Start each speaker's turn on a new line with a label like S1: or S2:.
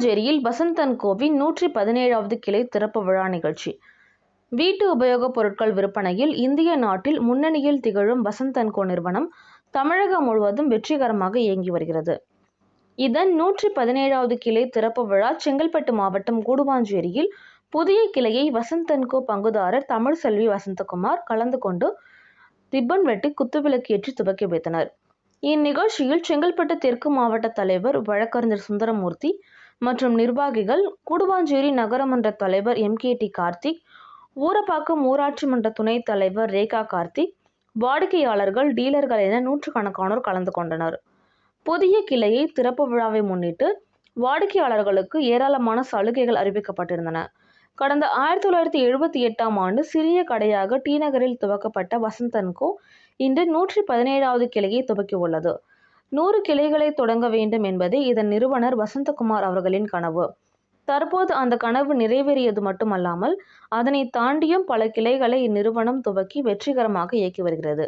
S1: கூடுவாஞ்சேரியில் Vasanth and CoWIN 117வது கிளை திறப்பு விழா நிகழ்ச்சி. வீட்டு உபயோகப் பொருட்கள் விற்பனையில் இந்திய நாட்டில் முன்னணியில் திகழும் வசந்த் அண்ட் கோ நிறுவனம் தமிழகம் முழுவதும் வெற்றிகரமாக இயங்கி வருகிறது. இதன் 117வது கிளை திறப்பு விழா செங்கல்பட்டு மாவட்டம் கூடுவாஞ்சேரியில் புதிய கிளையை வசந்த் அண்ட் கோ பங்குதாரர் தமிழ்செல்வி வசந்தகுமார் கலந்து கொண்டு ரிப்பன் வெட்டி குத்துவிளக்கு ஏற்றி துவக்கி வைத்தனர். இந்நிகழ்ச்சியில் செங்கல்பட்டு தெற்கு மாவட்ட தலைவர் வழக்கறிஞர் சுந்தரமூர்த்தி மற்றும் நிர்வாகிகள், கூடுவாஞ்சேரி நகரமன்ற தலைவர் MKT கார்த்திக், ஊரப்பாக்கம் ஊராட்சி மன்ற துணைத் தலைவர் ரேகா கார்த்திக், வாடிக்கையாளர்கள், டீலர்கள் என நூற்றுக்கணக்கானோர் கலந்து கொண்டனர். புதிய கிளையை திறப்பு விழாவை முன்னிட்டு வாடிக்கையாளர்களுக்கு ஏராளமான சலுகைகள் அறிவிக்கப்பட்டிருந்தன. கடந்த 1978ஆம் ஆண்டு சிறிய கடையாக டி நகரில் துவக்கப்பட்ட வசந்த் அண்ட் கோ இன்று 117வது கிளையை துவக்கியுள்ளது. 100 கிளைகளை தொடங்க வேண்டும் என்பதே இதன் நிறுவனர் வசந்தகுமார் அவர்களின் கனவு. தற்போது அந்த கனவு நிறைவேறியது மட்டுமல்லாமல் அதனை தாண்டியும் பல கிளைகளை இந்நிறுவனம் துவக்கி வெற்றிகரமாக இயக்கி வருகிறது.